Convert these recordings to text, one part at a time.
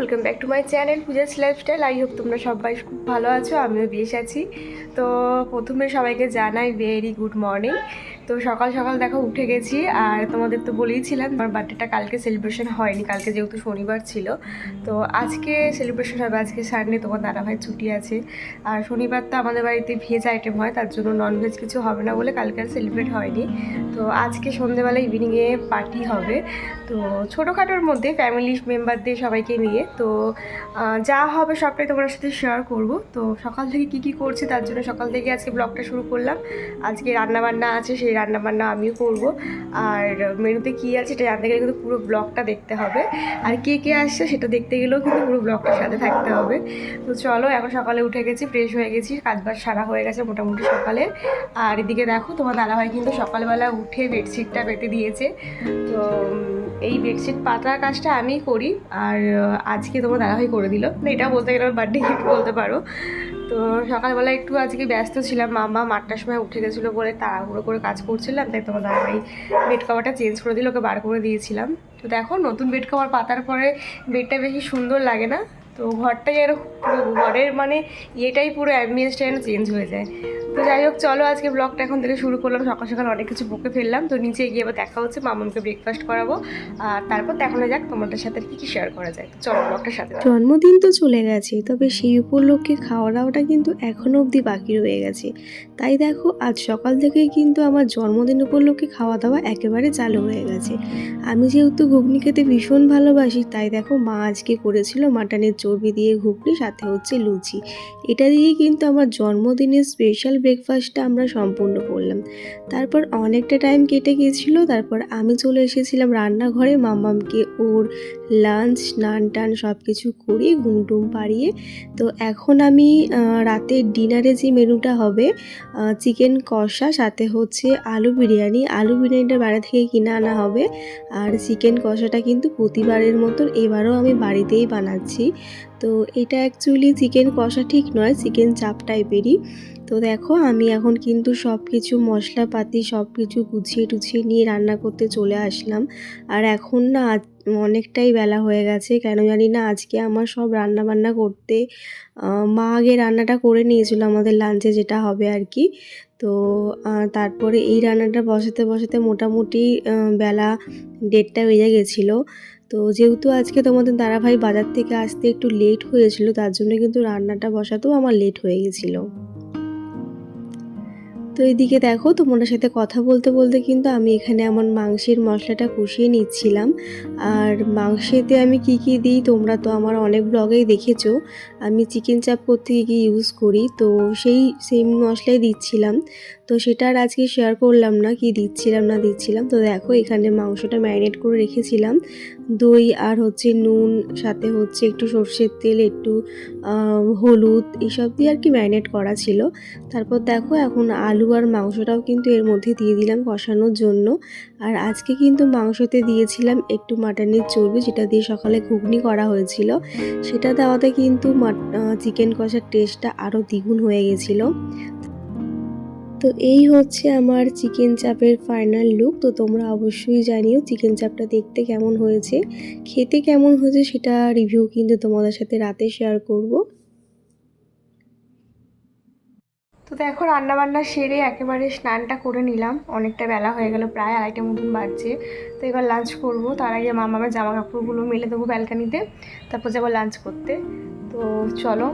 Welcome back to my channel Puja's lifestyle. I hope তোমরা সবাই খুব ভালো আছো, আমিও বেশ আছি। তো প্রথমে সবাইকে জানাই ভেরি গুড মর্নিং। তো সকাল সকাল দেখো উঠে গেছি, আর তোমাদের তো বলেইছিলাম আমার বার্থডেটা কালকে সেলিব্রেশন হয়নি, কালকে যেহেতু শনিবার ছিল। তো আজকে সেলিব্রেশন হবে, আজকে সানডে, তোমার দাদাভাই ছুটি আছে। আর শনিবার তো আমাদের বাড়িতে ভেজ আইটেম হয়, তার জন্য ননভেজ কিছু হবে না বলে কালকে আর সেলিব্রেট হয়নি। তো আজকে সন্ধ্যেবেলা ইভিনিংয়ে পার্টি হবে, তো ছোটোখাটোর মধ্যে ফ্যামিলি মেম্বারদের সবাইকে নিয়ে। তো যা হবে সবটাই তোমার সাথে শেয়ার করব। তো সকাল থেকে কি করছি তার জন্য সকাল থেকে আজকে ব্লগটা শুরু করলাম। আজকে রান্নাবান্না আছে, সেই রান্নাবান্না আমিও করব। আর মেনুতে কী আছে সেটা জানতে গেলে কিন্তু পুরো ব্লগটা দেখতে হবে, আর কে আসছে সেটা দেখতে গেলেও কিন্তু পুরো ব্লগটার সাথে থাকতে হবে। তো চলো, এখন সকালে উঠে গেছি, ফ্রেশ হয়ে গেছি, কাজবাজ সারা হয়ে গেছে মোটামুটি সকালে। আর এদিকে দেখো তোমার দাদাভাই কিন্তু সকালবেলা উঠে বেডশিটটা পেতে দিয়েছে। তো এই বেডশিট পাতার কাজটা আমিই করি, আর আজকে তোমার দাদাভাই করে দিল। মানে এটা বলতে গেলে বার্থডে গিফট বলতে পারো। তো সকালবেলা একটু আজকে ব্যস্ত ছিলাম, মামা 8টার সময় উঠে গেছিলো বলে তাড়াহুড়ো করে কাজ করছিলাম, তাই তোমার দাদাভাই বেড কভারটা চেঞ্জ করে দিল, ওকে বার করে দিয়েছিলাম। তো দেখো নতুন বেড কভার পাতার পরে বেডটা বেশি সুন্দর লাগে না, তো ঘরটাই আর পুরো ঘরের মানে ইয়েটাই পুরো অ্যাম্বিয়েন্সটা যেন চেঞ্জ হয়ে যায়। তো যাই হোক চলো, আজকে ব্লগটা এখন থেকে শুরু করলাম। সকাল সকাল অনেক কিছু বকে ফেললাম, তো নিচে গিয়ে আবার দেখা হচ্ছে, মামুনকে ব্রেকফাস্ট করাবো, আর তারপর দেখানো যাক তোমাদের সাথে কী শেয়ার করা যায়। তো চলো ব্লগটার সাথে। জন্মদিন তো চলে গেছে, তবে সেই উপলক্ষে খাওয়া দাওয়াটা কিন্তু এখনও অবধি বাকি রয়ে গেছে। তাই দেখো আজ সকাল থেকেই কিন্তু আমার জন্মদিন উপলক্ষে খাওয়া দাওয়া একেবারে চালু হয়ে গেছে। আমি যেহেতু ঘুগনি খেতে ভীষণ ভালোবাসি, তাই দেখো মা আজকে করেছিল মাটনের চর্বি দিয়ে ঘুগনি, সাথে হচ্ছে লুচি। এটা দিয়েই কিন্তু আমার জন্মদিনের স্পেশাল ব্রেকফাস্টটা আমরা সম্পূর্ণ করলাম। তারপর অনেকটা টাইম কেটে গিয়েছিল, তারপর আমি চলে এসেছিলাম রান্নাঘরে মাম্মামকে ওর লাঞ্চ স্নান টান সব কিছু করিয়ে ঘুম টুম পাড়িয়ে। তো এখন আমি রাতের ডিনারে যে মেনুটা হবে, চিকেন কষা, সাথে হচ্ছে আলু বিরিয়ানিটা বাইরে থেকে কিনে আনা হবে। আর চিকেন কষাটা কিন্তু প্রতিবারের মতন এবারও আমি বাড়িতেই বানাচ্ছি। তো এটা অ্যাকচুয়ালি চিকেন কষা ঠিক নয়, চিকেন চাপ টাইপেরই। তো দেখো আমি এখন কিন্তু সব কিছু মশলাপাতি সব কিছু গুছিয়ে টুছিয়ে নিয়ে রান্না করতে চলে আসলাম। আর এখন না অনেকটাই বেলা হয়ে গেছে, কেন জানি না আজকে আমার সব রান্না বান্না করতে মা আগে রান্নাটা করে নিয়েছিল আমাদের লাঞ্চে যেটা হবে আর কি। তো তারপরে এই রান্নাটা বসাতে মোটামুটি বেলা 1:30 বেজে গেছিলো। তো যেহেতু আজকে তোমাদের দাদাভাই বাজার থেকে আসতে একটু লেট হয়েছিল, তার জন্য কিন্তু রান্নাটা বসাতেও আমার লেট হয়ে গেছিলো। তো এদিকে দেখো তোমাদের সাথে কথা বলতে বলতে কিন্তু আমি এখানে আমার মাংসের মশলাটা কষিয়ে নিচ্ছিলাম। আর মাংসেতে আমি কি দিই তোমরা তো আমার অনেক ব্লগেই দেখেছো, আমি চিকেন চাপ করতে কী ইউজ করি, তো সেই সেম মশলাই দিচ্ছিলাম। তো সেটা আর আজকে শেয়ার করলাম না কি দিচ্ছিলাম না দিচ্ছিলাম। তো দেখো এখানে মাংসটা ম্যারিনেট করে রেখেছিলাম, দই আর হচ্ছে নুন, সাথে হচ্ছে একটু সর্ষের তেল, একটু হলুদ, এসব দিয়ে আর কি ম্যারিনেট করা ছিল। তারপর দেখো এখন আলু আর মাংসটাও কিন্তু এর মধ্যে দিয়ে দিলাম কষানোর জন্য। আর আজকে কিন্তু মাংসতে দিয়েছিলাম একটু মাটনের চর্বি, যেটা দিয়ে সকালে ঘুগনি করা হয়েছিল। সেটা দেওয়াতে কিন্তু চিকেন কষার টেস্টটা আরও দ্বিগুণ হয়ে গেছিলো। তো এই হচ্ছে আমার চিকেন চাপের ফাইনাল লুক। তো তোমরা অবশ্যই জানিও চিকেন চাপটা দেখতে কেমন হয়েছে, খেতে কেমন হয়েছে, সেটা রিভিউ কিন্তু তোমাদের সাথে রাতে শেয়ার করব। তো দেখো রান্নাবান্না সেরে একেবারে স্নানটা করে নিলাম, অনেকটা বেলা হয়ে গেল, প্রায় 2:30 মতন বাজছে। তো এবার লাঞ্চ করব, তার আগে মামার জামা কাপড়গুলো মেলে দেবো ব্যালকানিতে, তারপর যাবো লাঞ্চ করতে। তো চলো,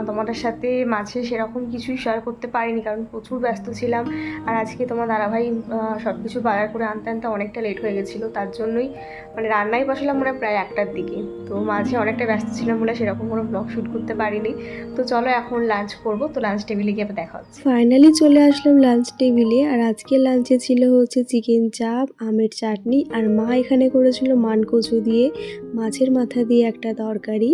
তোমাদের সাথে মাঝে সেরকম কিছুই শেয়ার করতে পারিনি, কারণ প্রচুর ব্যস্ত ছিলাম। আর আজকে তোমার দাদাভাই সব কিছু বাজার করে আনতে আনতে অনেকটা লেট হয়ে গেছিলো, তার জন্যই মানে রান্নাই বসালাম মনে হয় প্রায় 1টার দিকে। তো মাঝে অনেকটা ব্যস্ত ছিলাম বলে সেরকম কোনো ব্লগ শ্যুট করতে পারিনি। তো চলো এখন লাঞ্চ করব, তো লাঞ্চ টেবিলে গিয়ে আবার দেখা হচ্ছে। ফাইনালি চলে আসলাম লাঞ্চ টেবিলে। আর আজকে লাঞ্চে ছিল হচ্ছে চিকেন চাপ, আমের চাটনি, আর মা এখানে করেছিল মানকচু দিয়ে মাছের মাথা দিয়ে একটা তরকারি।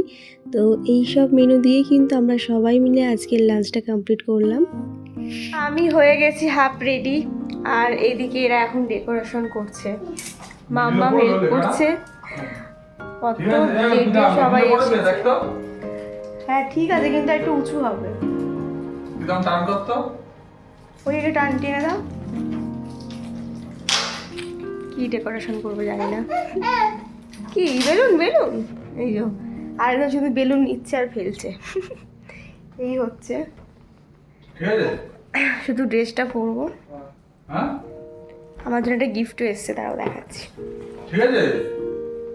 তো এই সব মেনু দিয়ে কিন্তু আমরা সবাই মিলে আজকের লাঞ্চটা কমপ্লিট করলাম। আমি হয়ে গেছি হাফ রেডি, আর এইদিকে এরা এখন ডেকোরেশন করছে, মাম্মা হেল্প করছে। কত লেটে সবাই এসেছে। হ্যাঁ ঠিক আছে, কিন্তু একটু উঁচু হবে, ওই একটু টান টেনে দাও। কি ডেকোরেশন করবো জানি না, কি বেলুন বেলুন, এই যো আর এটা শুধু বেলুন নিচ্ছে আর ফেলছে। এই হচ্ছে, ঠিক আছে। শুধু ড্রেসটা পরবো। হ্যাঁ আমার জন্য একটা গিফটও এসছে, তারাও দেখাচ্ছি। ঠিক আছে,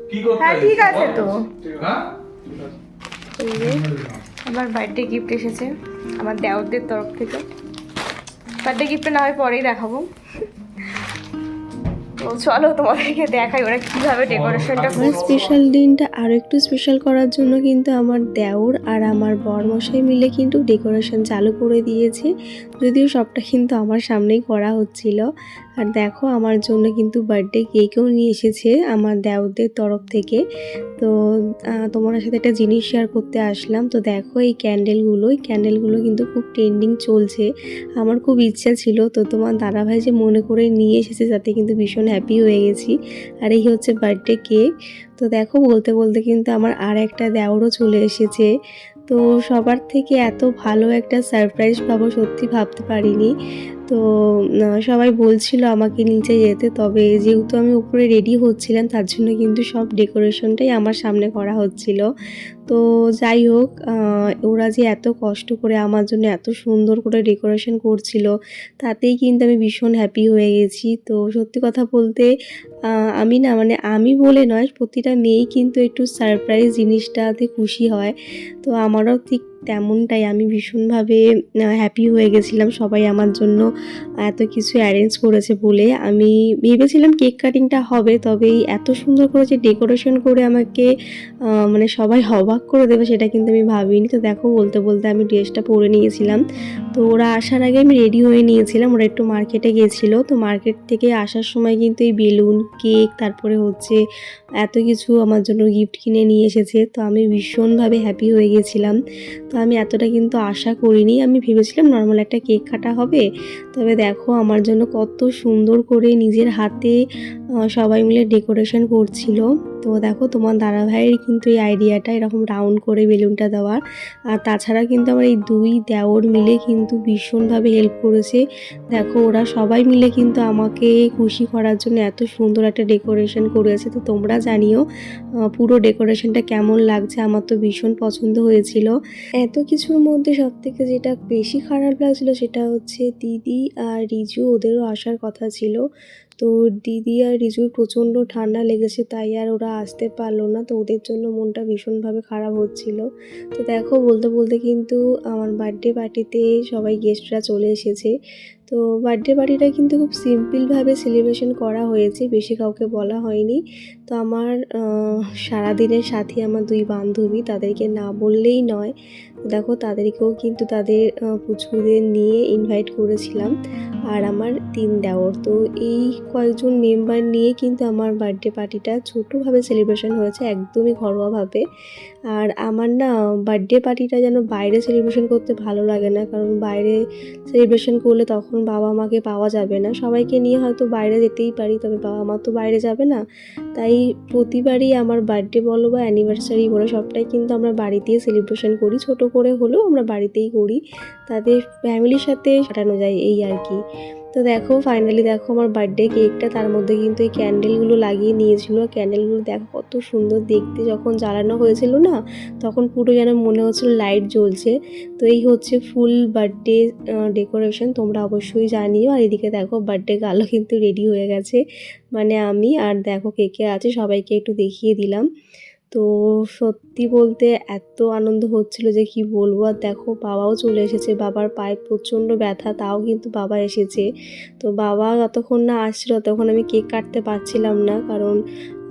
কি করতে হ্যাঁ ঠিক আছে তো। হ্যাঁ এই যে আমার বার্থডে গিফট এসেছে আমার দেওরদের তরফ থেকে। বার্থডে গিফটটা না হয় পরেই দেখাবো। তো চলো তোমাদেরকে দেখাই ওরা কীভাবে ডেকোরেশনটা আমার স্পেশাল দিনটা আরও একটু স্পেশাল করার জন্য কিন্তু আমার দেওর আর আমার বরমশাই মিলে কিন্তু ডেকোরেশন চালু করে দিয়েছে। যদিও সবটা কিন্তু আমার সামনেই করা হচ্ছিল। আর দেখো আমার জন্য কিন্তু বার্থডে কেকও নিয়ে এসেছে আমার দেওরদের তরফ থেকে। তো তোমার সাথে একটা জিনিস শেয়ার করতে আসলাম। তো দেখো এই ক্যান্ডেলগুলো কিন্তু খুব ট্রেন্ডিং চলছে। আমার খুব ইচ্ছা ছিল, তো তোমার দাদাভাই যে মনে করে নিয়ে এসেছে তাতে কিন্তু ভীষণ হ্যাপি হয়ে গেছি। আর এই হচ্ছে বার্থডে কেক। তো দেখো বলতে বলতে কিন্তু আমার আর একটা দেওরও চলে এসেছে। তো সবার থেকে এত ভালো একটা সারপ্রাইজ পাবো সত্যি ভাবতে পারিনি। তো সবাই বলছিল আমাকে নিচে যেতে, তবে যেহেতু আমি উপরে রেডি হচ্ছিলাম তার জন্য কিন্তু সব ডেকোরেশনটাই আমার সামনে করা হচ্ছিল। তো যাই হোক, ওরা যে এত কষ্ট করে আমার জন্য এত সুন্দর করে ডেকোরেশন করছিল তাতেই কিন্তু আমি ভীষণ হ্যাপি হয়ে গেছি। তো সত্যি কথা বলতে আমি না, মানে আমি বলে নয়, প্রতিটা মেয়েই কিন্তু একটু সারপ্রাইজ জিনিসটাতে খুশি হয়। তো আমারও ঠিক তেমনটাই, আমি ভীষণভাবে হ্যাপি হয়ে গেছিলাম সবাই আমার জন্য এত কিছু অ্যারেঞ্জ করেছে বলে। আমি ভেবেছিলাম কেক কাটিংটা হবে, তবে এই এত সুন্দর করে যে ডেকোরেশন করে আমাকে মানে সবাই অবাক করে দেবে সেটা কিন্তু আমি ভাবিনি। তো দেখো বলতে বলতে আমি ড্রেসটা পরে নিয়েছিলাম। তো ওরা আসার আগে আমি রেডি হয়ে নিয়েছিলাম, ওরা একটু মার্কেটে গিয়েছিলো। তো মার্কেট থেকে আসার সময় কিন্তু এই বেলুন, কেক, তারপরে হচ্ছে এত কিছু আমার জন্য গিফট কিনে নিয়ে এসেছে। তো আমি ভীষণভাবে হ্যাপি হয়ে গেছিলাম। তো আমি এতটা কিন্তু আশা করিনি, আমি ভেবেছিলাম নর্মাল একটা কেক কাটা হবে। তবে দেখো আমার জন্য কত সুন্দর করে নিজের হাতে সবাই মিলে ডেকোরেশন করছিল। তো দেখো তোমার দাদাভাইয়ের কিন্তু এই আইডিয়াটা এরকম রাউন্ড করে বেলুনটা দেওয়ার। আর তাছাড়া কিন্তু আমার এই দুই দেওর মিলে কিন্তু ভীষণভাবে হেল্প করেছে। দেখো ওরা সবাই মিলে কিন্তু আমাকে খুশি করার জন্য এত সুন্দর একটা ডেকোরেশন করেছে। তো তোমরা জানিও পুরো ডেকোরেশনটা কেমন লাগছে, আমার তো ভীষণ পছন্দ হয়েছিল। এত কিছুর মধ্যে সবথেকে যেটা বেশি খারাপ লাগছিল সেটা হচ্ছে দিদি আর রিজু, ওদেরও আসার কথা ছিল। তো দিদি আর রিজুর প্রচণ্ড ঠান্ডা লেগেছে, তাই আর ওরা আসতে পারলো না। তো ওদের জন্য মনটা ভীষণভাবে খারাপ হচ্ছিল। তো দেখো বলতে বলতে কিন্তু আমার বার্থডে পার্টিতে সবাই গেস্টরা চলে এসেছে। তো বার্থডে পার্টিটা কিন্তু খুব সিম্পলভাবে সেলিব্রেশন করা হয়েছে, বেশি কাউকে বলা হয়নি। তো আমার সারাদিনের সাথী আমার দুই বান্ধবী, তাদেরকে না বললেই নয়। দেখো তাদেরকেও কিন্তু তাদের পুচকুদের নিয়ে ইনভাইট করেছিলাম, আর আমার 3 দেওর। তো এই কয়েকজন মেম্বার নিয়ে কিন্তু আমার বার্থডে পার্টিটা ছোটোভাবে সেলিব্রেশন হয়েছে, একদমই ঘরোয়াভাবে। আর আমার না বার্থডে পার্টিটা যেন বাইরে সেলিব্রেশন করতে ভালো লাগে না, কারণ বাইরে সেলিব্রেশন করলে তখন বাবা মাকে পাওয়া যাবে না। সবাইকে নিয়ে হয়তো বাইরে যেতেই পারি, তবে বাবা মা তো বাইরে যাবে না। তাই প্রতিবারই আমার বার্থডে বলো বা অ্যানিভার্সারি বলো, সবটাই কিন্তু আমরা বাড়িতেই সেলিব্রেশন করি, ছোট করে হলেও আমরা বাড়িতেই করি, তাদের ফ্যামিলির সাথে কাটানো যায় এই আর কি। তো দেখো ফাইনালি দেখো আমার বার্থডে কেকটা, তার মধ্যে কিন্তু এই ক্যান্ডেলগুলো লাগিয়ে নিয়েছিল। ক্যান্ডেলগুলো দেখো কত সুন্দর দেখতে, যখন জ্বালানো হয়েছিল না তখন পুরো যেন মনে হচ্ছিল লাইট জ্বলছে। তো এই হচ্ছে ফুল বার্থডে ডেকোরেশন, তোমরা অবশ্যই জানিও। আর এদিকে দেখো বার্থডে গার্লও কিন্তু রেডি হয়ে গেছে, মানে আমি। আর দেখো কে কে আছে সবাইকে একটু দেখিয়ে দিলাম। তো সত্যি বলতে এত আনন্দ হচ্ছিল যে কি বলবো। আর দেখো বাবাও চলে এসেছে, বাবার পায়ে প্রচণ্ড ব্যথা, তাও কিন্তু বাবা এসেছে। তো বাবা যতক্ষণ না আসছিল ততক্ষণ আমি কেক কাটতে পারছিলাম না, কারণ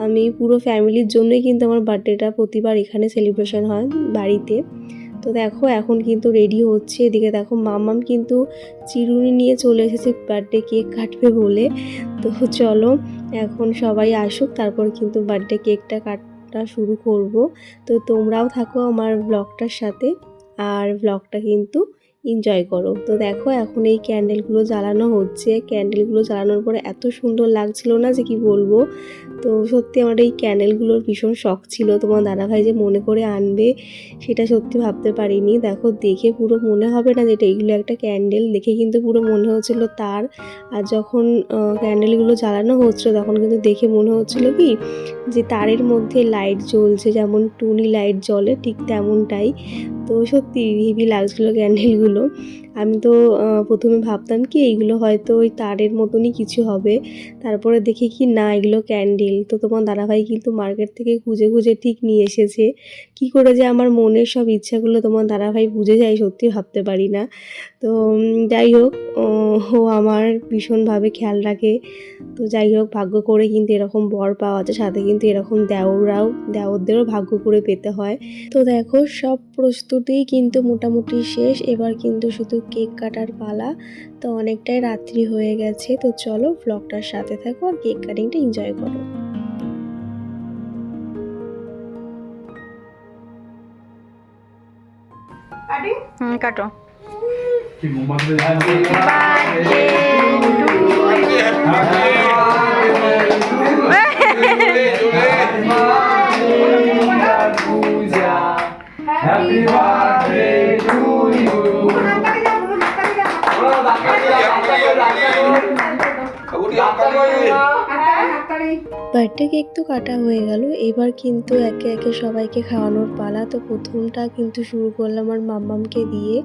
আমি পুরো ফ্যামিলির জন্যই কিন্তু আমার বার্থডেটা প্রতিবার এখানে সেলিব্রেশন হয় বাড়িতে। তো দেখো এখন কিন্তু রেডি হচ্ছে। এদিকে দেখো মামাম কিন্তু চিরুনি নিয়ে চলে এসেছে বার্থডে কেক কাটবে বলে। তো চলো এখন সবাই আসুক, তারপর কিন্তু বার্থডে কেকটা কাটা শুরু করব। তো তোমরাও থাকো আমার ব্লগটার সাথে, আর ব্লগটা কিন্তু এনজয় করো। তো দেখো এখন এই ক্যান্ডেলগুলো জ্বালানো হচ্ছে। ক্যান্ডেলগুলো জ্বালানোর পরে এত সুন্দর লাগছিল না যে কি বলবো। তো সত্যি আমার এই ক্যান্ডেলগুলোর ভীষণ শখ ছিল, তোমার দাদাভাই যে মনে করে আনবে সেটা সত্যি ভাবতে পারিনি। দেখো দেখে পুরো মনে হবে না যেটা এগুলো একটা ক্যান্ডেল, দেখে কিন্তু পুরো মনে হচ্ছিল তার। আর যখন ক্যান্ডেলগুলো জ্বালানো হচ্ছিল তখন কিন্তু দেখে মনে হচ্ছিল কি যে তারের মধ্যে লাইট জ্বলছে, যেমন টুনি লাইট জ্বলে ঠিক তেমনটাই। তো সত্যি হেভি লাগছিলো ক্যান্ডেলগুলো। আমি তো প্রথমে ভাবতাম কি এইগুলো হয়তো ওই তারের মতনই কিছু হবে, তারপরে দেখি কি না এগুলো ক্যান্ডেল। তো তোমার দাদাভাই কিন্তু মার্কেট থেকে খুঁজে খুঁজে ঠিক নিয়ে এসেছে। কি করে যে আমার মনের সব ইচ্ছাগুলো তোমার দাদাভাই বুঝে যায় সত্যি ভাবতে পারি না। তো যাই হোক, ও আমার ভীষণভাবে খেয়াল রাখে। তো যাই হোক, ভাগ্য করে কিন্তু এরকম বর পাওয়া যায়, সাথে কিন্তু এরকম দেওরদেরও ভাগ্য করে পেতে হয়। তো দেখো সব প্রস্তুতি কিন্তু মোটামুটি শেষ, এবার কিন্তু শুধু কেক কাটার পালা। তো অনেকটাই রাত্রি হয়ে গেছে, তো চলো ব্লগটার সাথে থাকো আর কেক কাটিংটা এনজয় করো। কাটো। কি মোমবাতি Happy birthday to you. Birthday cake তো কাটা হয়ে গেল, এবার কিন্তু একে একে সবাইকে খাওয়ানোর পালা। তো প্রথমটা কিন্তু শুরু করলাম আর মাম্মামকে দিয়ে,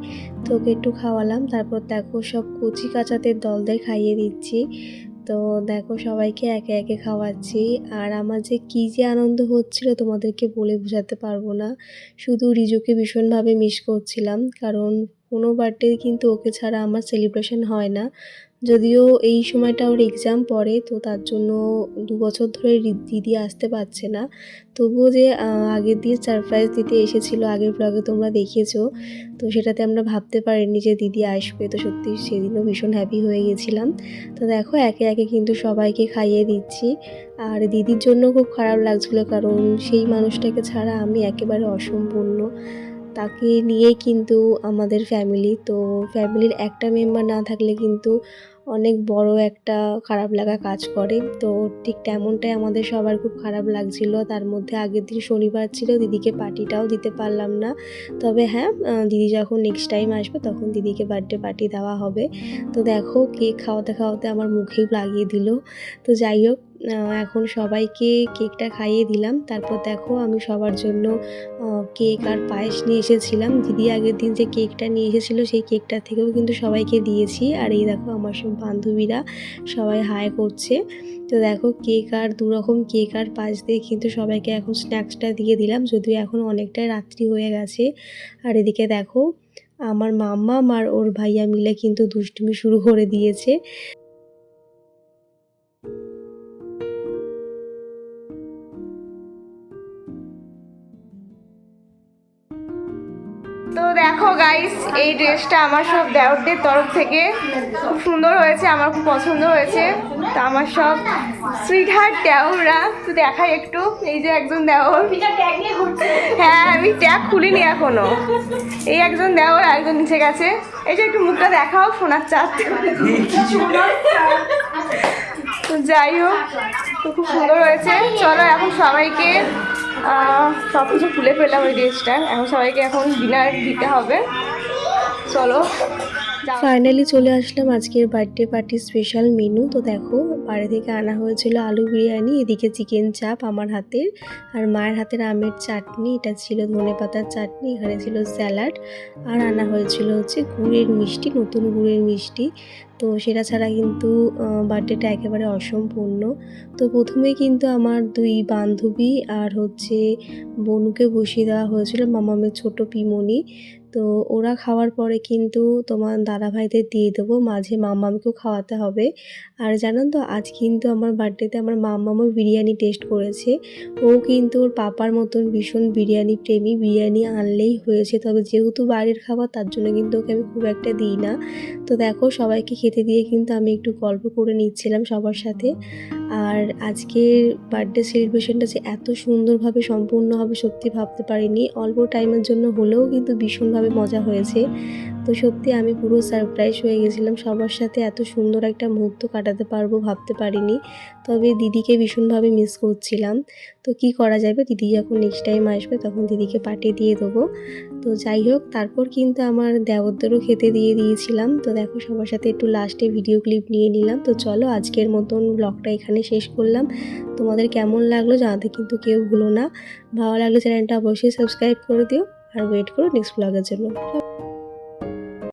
তো ওকে একটু খাওয়ালাম। তারপর দেখো সব কচি কাচাদের দলদের খাইয়ে দিচ্ছি। তো দেখো সবাইকে একে একে খাওয়াচ্ছি, আর আমার যে কী যে আনন্দ হচ্ছিল তোমাদেরকে বলে বোঝাতে পারবো না। শুধু রিজুকে ভীষণভাবে মিস করছিলাম, কারণ কোনো বার্থডে কিন্তু ওকে ছাড়া আমার সেলিব্রেশন হয় না। যদিও এই সময়টা ওর এক্সাম পড়ে, তো তার জন্য 2 বছর ধরে দিদি আসতে পারছে না। তবুও যে আগের দিন সারপ্রাইজ দিতে এসেছিলো, আগের ব্লগে তোমরা দেখিয়েছো, তো সেটাতে আমরা ভাবতে পারিনি যে দিদি আসবে। তো সত্যি সেদিনও ভীষণ হ্যাপি হয়ে গেছিলাম। তো দেখো একে একে কিন্তু সবাইকে খাইয়ে দিচ্ছি। আর দিদির জন্য খুব খারাপ লাগছিলো, কারণ সেই মানুষটাকে ছাড়া আমি একেবারে অসম্পূর্ণ। তাকে নিয়েই কিন্তু আমাদের ফ্যামিলি, তো ফ্যামিলির একটা মেম্বার না থাকলে কিন্তু অনেক বড় একটা খারাপ লাগা কাজ করে। তো ঠিক তেমনটাই আমাদের সবার খুব খারাপ লাগছিল। তার মধ্যে আগের দিন শনিবার ছিল, দিদিকে পার্টিটাও দিতে পারলাম না। তবে হ্যাঁ, দিদি যখন নেক্সট টাইম আসবে তখন দিদিকে বার্থডে পার্টি দেওয়া হবে। তো দেখো কেক খাওয়াতে খাওয়াতে আমার মুখেই লাগিয়ে দিল। তো যাই হোক, এখন সবাইকে কেকটা খাইয়ে দিলাম। তারপর দেখো আমি সবার জন্য কেক আর পায়েস নিয়ে এসেছিলাম। দিদি আগের দিন যে কেকটা নিয়ে এসেছিলো সেই কেকটা থেকেও কিন্তু সবাইকে দিয়েছি। আর এই দেখো আমার সব বান্ধবীরা সবাই হাই করছে। তো দেখো কেক আর 2 রকম কেক আর পায়েস দিয়ে কিন্তু সবাইকে এখন স্ন্যাক্সটা দিয়ে দিলাম, যদিও এখন অনেকটাই রাত্রি হয়ে গেছে। আর এদিকে দেখো আমার মাম্মাম আর ওর ভাইয়া মিলে কিন্তু দুষ্টুমি শুরু করে দিয়েছে। তো দেখো গাইস, এই ড্রেসটা আমার সব দেওরদের তরফ থেকে খুব সুন্দর হয়েছে, আমার খুব পছন্দ হয়েছে। তো আমার সব সুইট হার্ট দেওররা তো দেখাই একটু। এই যে একজন দেওর, হ্যাঁ আমি ট্যাগ খুলিনি এখনো। এই একজন দেওর, একজন নিচে গেছে। এই যে একটু মুখটা দেখাও, সোনার চাঁদ। তো যাই হোক, তো খুব সুন্দর হয়েছে। চলো এখন সবাইকে সব কিছু খুলে ফেললাম ওই ড্রেসটা, এখন সবাইকে এখন ডিনার দিতে হবে। চলো ফাইনালি চলে আসলাম আজকের বার্থডে পার্টির স্পেশাল মেনু। তো দেখো বাড়ি থেকে আনা হয়েছিল আলু বিরিয়ানি, এদিকে চিকেন চাপ আমার হাতের, আর মায়ের হাতের আমের চাটনি, এটা ছিল ধনেপাতার চাটনি, এখানে ছিল স্যালাড, আর আনা হয়েছিল হচ্ছে গুড়ের মিষ্টি, নতুন গুড়ের মিষ্টি। তো সেটা ছাড়া কিন্তু বার্থডেটা একেবারে অসম্পূর্ণ। তো প্রথমে কিন্তু আমার 2 বান্ধবী আর হচ্ছে বনুকে বসিয়ে দেওয়া হয়েছিল, মামামের ছোট পিমনি। তো ওরা খাওয়ার পরে কিন্তু তোমার দাদাভাইদের দিয়ে দেবো, মাঝে মাম্মামকেও খাওয়াতে হবে। আর জানেন তো আজ কিন্তু আমার বার্থডেতে আমার মাম্মামও বিরিয়ানি টেস্ট করেছে। ও কিন্তু ওর পাপার মতন ভীষণ বিরিয়ানি প্রেমী, বিরিয়ানি আনলেই হয়েছে। তবে যেহেতু বাইরের খাবার তার জন্য কিন্তু ওকে আমি খুব একটা দিই না। তো দেখো সবাইকে খেতে দিয়ে কিন্তু আমি একটু গল্প করে নিচ্ছিলাম সবার সাথে। আর আজকের বার্থডে সেলিব্রেশনটা যে এত সুন্দরভাবে সম্পূর্ণ হবে সত্যি ভাবতে পারিনি। অল্প টাইমের জন্য হলেও কিন্তু ভীষণভাবে মজা হয়েছে। তো তো সত্যি আমি পুরো সারপ্রাইজ হয়ে গেছিলাম, সবার সাথে এত সুন্দর একটা মুহূর্ত কাটাতে পারবো ভাবতে পারিনি। তবে দিদিকে ভীষণভাবে মিস করছিলাম। তো কি করা যাবে, দিদি যখন নেক্সট টাইম আসবে তখন দিদিকে পাঠিয়ে দিয়ে দেবো। তো যাই হোক, তারপর কিন্তু আমার দেওরদেরও খেতে দিয়ে দিয়েছিলাম। তো দেখো সবার সাথে একটু লাস্টে ভিডিও ক্লিপ নিয়ে নিলাম। তো চলো আজকের মতন ব্লগটা এখানে শেষ করলাম। তোমাদের কেমন লাগলো জানাতে কিন্তু কেউ ভুলো না। ভালো লাগলে চ্যানেলটা অবশ্যই সাবস্ক্রাইব করে দিও আর ওয়েট করো নেক্সট ব্লগের জন্য।